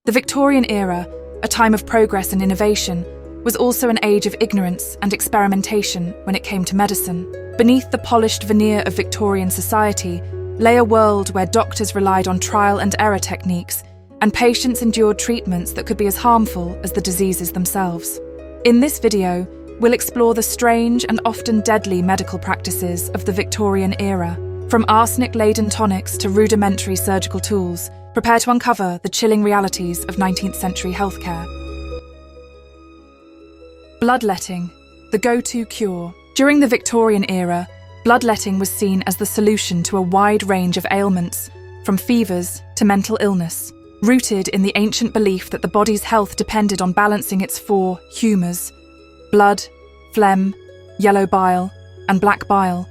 The Victorian era, a time of progress and innovation, was also an age of ignorance and experimentation when it came to medicine. Beneath the polished veneer of Victorian society lay a world where doctors relied on trial and error techniques and patients endured treatments that could be as harmful as the diseases themselves. In this video, we'll explore the strange and often deadly medical practices of the Victorian era. From arsenic-laden tonics to rudimentary surgical tools, prepare to uncover the chilling realities of 19th century healthcare. Bloodletting, the go-to cure. During the Victorian era, bloodletting was seen as the solution to a wide range of ailments, from fevers to mental illness. Rooted in the ancient belief that the body's health depended on balancing its four humours: blood, phlegm, yellow bile, and black bile,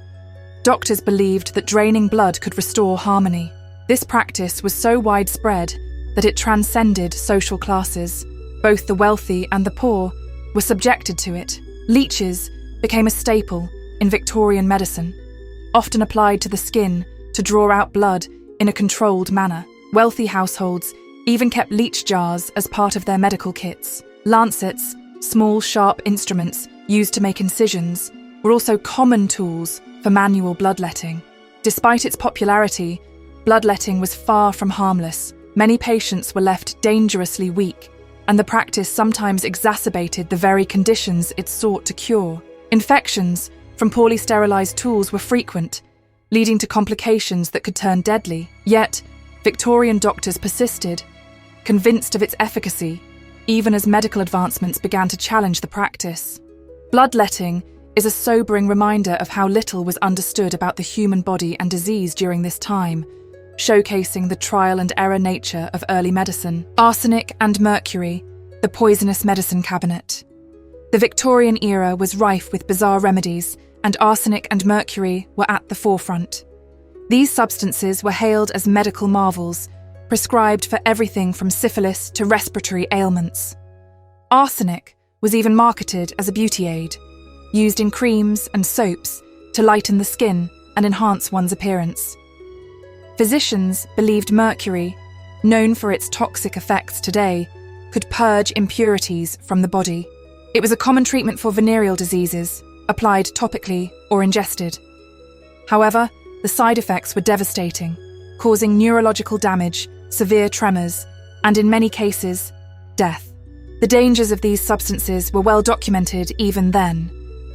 doctors believed that draining blood could restore harmony. This practice was so widespread that it transcended social classes. Both the wealthy and the poor were subjected to it. Leeches became a staple in Victorian medicine, often applied to the skin to draw out blood in a controlled manner. Wealthy households even kept leech jars as part of their medical kits. Lancets, small sharp instruments used to make incisions, were also common tools for manual bloodletting. Despite its popularity, bloodletting was far from harmless. Many patients were left dangerously weak, and the practice sometimes exacerbated the very conditions it sought to cure. Infections from poorly sterilized tools were frequent, leading to complications that could turn deadly. Yet, Victorian doctors persisted, convinced of its efficacy, even as medical advancements began to challenge the practice. Bloodletting is a sobering reminder of how little was understood about the human body and disease during this time, showcasing the trial and error nature of early medicine. Arsenic and mercury, the poisonous medicine cabinet. The Victorian era was rife with bizarre remedies, and arsenic and mercury were at the forefront. These substances were hailed as medical marvels, prescribed for everything from syphilis to respiratory ailments. Arsenic was even marketed as a beauty aid, used in creams and soaps to lighten the skin and enhance one's appearance. Physicians believed mercury, known for its toxic effects today, could purge impurities from the body. It was a common treatment for venereal diseases, applied topically or ingested. However, the side effects were devastating, causing neurological damage, severe tremors, and in many cases, death. The dangers of these substances were well documented even then,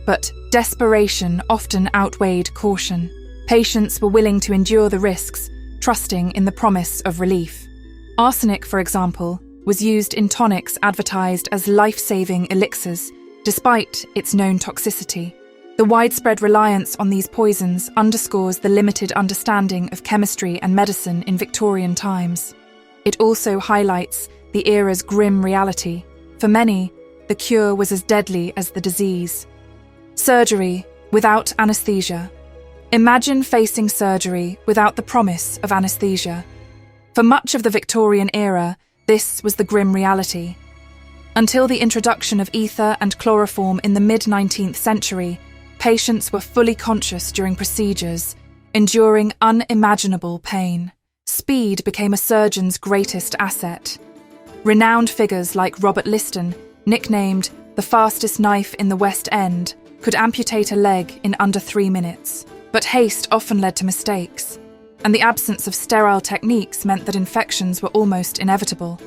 but desperation often outweighed caution. Patients were willing to endure the risks, trusting in the promise of relief. Arsenic, for example, was used in tonics advertised as life-saving elixirs, despite its known toxicity. The widespread reliance on these poisons underscores the limited understanding of chemistry and medicine in Victorian times. It also highlights the era's grim reality. For many, the cure was as deadly as the disease. Surgery without anesthesia. Imagine facing surgery without the promise of anesthesia. For much of the Victorian era, this was the grim reality. Until the introduction of ether and chloroform in the mid-19th century, patients were fully conscious during procedures, enduring unimaginable pain. Speed became a surgeon's greatest asset. Renowned figures like Robert Liston, nicknamed the fastest knife in the West End, could amputate a leg in under 3 minutes. But haste often led to mistakes, and the absence of sterile techniques meant that infections were almost inevitable.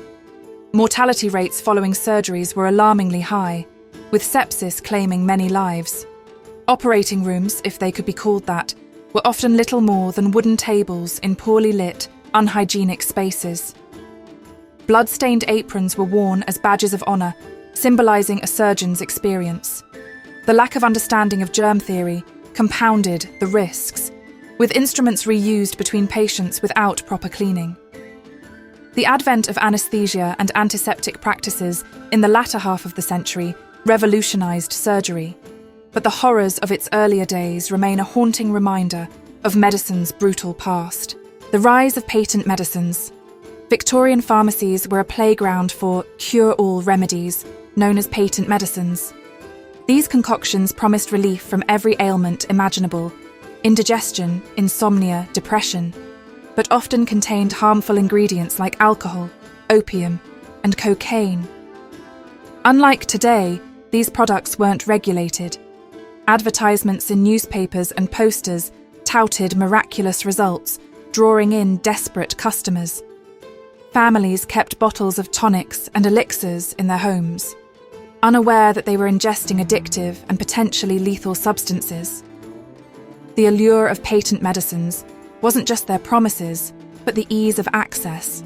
Mortality rates following surgeries were alarmingly high, with sepsis claiming many lives. Operating rooms, if they could be called that, were often little more than wooden tables in poorly lit, unhygienic spaces. Blood-stained aprons were worn as badges of honour, symbolising a surgeon's experience. The lack of understanding of germ theory compounded the risks, with instruments reused between patients without proper cleaning. The advent of anesthesia and antiseptic practices in the latter half of the century revolutionised surgery, but the horrors of its earlier days remain a haunting reminder of medicine's brutal past. The rise of patent medicines. Victorian pharmacies were a playground for cure-all remedies, known as patent medicines. These concoctions promised relief from every ailment imaginable: indigestion, insomnia, depression, but often contained harmful ingredients like alcohol, opium, and cocaine. Unlike today, these products weren't regulated. Advertisements in newspapers and posters touted miraculous results, drawing in desperate customers. Families kept bottles of tonics and elixirs in their homes, unaware that they were ingesting addictive and potentially lethal substances. The allure of patent medicines wasn't just their promises, but the ease of access.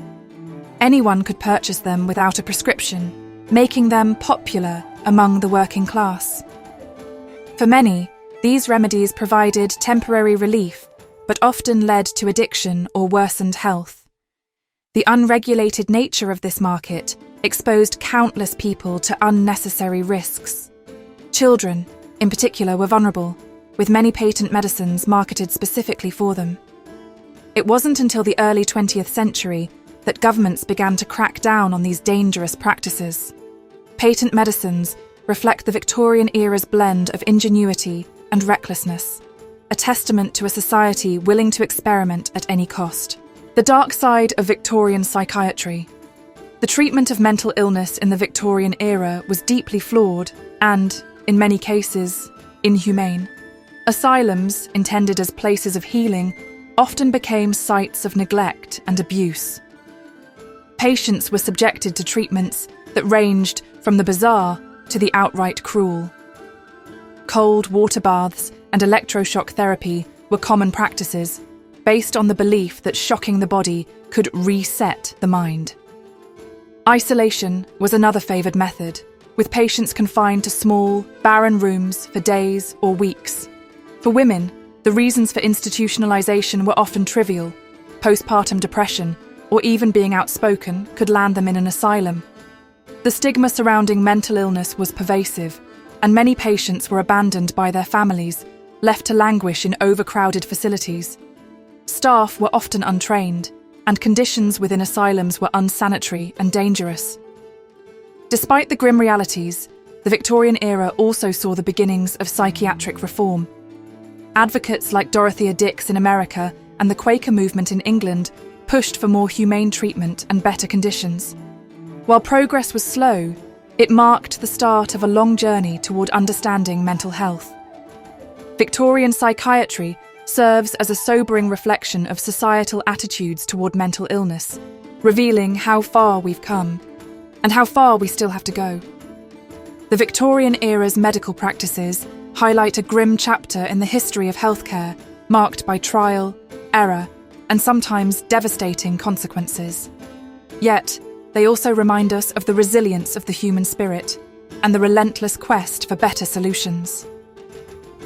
Anyone could purchase them without a prescription, making them popular among the working class. For many, these remedies provided temporary relief, but often led to addiction or worsened health. The unregulated nature of this market exposed countless people to unnecessary risks. Children, in particular, were vulnerable, with many patent medicines marketed specifically for them. It wasn't until the early 20th century that governments began to crack down on these dangerous practices. Patent medicines reflect the Victorian-era's blend of ingenuity and recklessness, a testament to a society willing to experiment at any cost. The dark side of Victorian psychiatry. The treatment of mental illness in the Victorian era was deeply flawed and, in many cases, inhumane. Asylums, intended as places of healing, often became sites of neglect and abuse. Patients were subjected to treatments that ranged from the bizarre to the outright cruel. Cold water baths and electroshock therapy were common practices, based on the belief that shocking the body could reset the mind. Isolation was another favoured method, with patients confined to small, barren rooms for days or weeks. For women, the reasons for institutionalization were often trivial. Postpartum depression, or even being outspoken, could land them in an asylum. The stigma surrounding mental illness was pervasive, and many patients were abandoned by their families, left to languish in overcrowded facilities. Staff were often untrained, and conditions within asylums were unsanitary and dangerous. Despite the grim realities, the Victorian era also saw the beginnings of psychiatric reform. Advocates like Dorothea Dix in America and the Quaker movement in England pushed for more humane treatment and better conditions. While progress was slow, it marked the start of a long journey toward understanding mental health. Victorian psychiatry serves as a sobering reflection of societal attitudes toward mental illness, revealing how far we've come and how far we still have to go. The Victorian era's medical practices highlight a grim chapter in the history of healthcare, marked by trial, error, and sometimes devastating consequences. Yet, they also remind us of the resilience of the human spirit and the relentless quest for better solutions.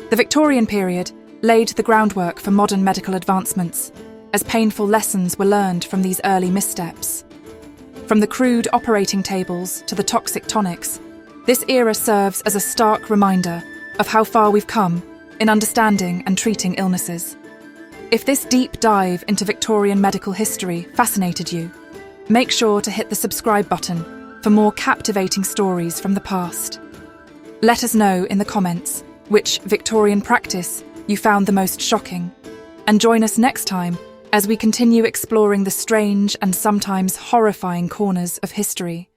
The Victorian period laid the groundwork for modern medical advancements, as painful lessons were learned from these early missteps. From the crude operating tables to the toxic tonics, this era serves as a stark reminder of how far we've come in understanding and treating illnesses. If this deep dive into Victorian medical history fascinated you, make sure to hit the subscribe button for more captivating stories from the past. Let us know in the comments which Victorian practice you found the most shocking, and join us next time as we continue exploring the strange and sometimes horrifying corners of history.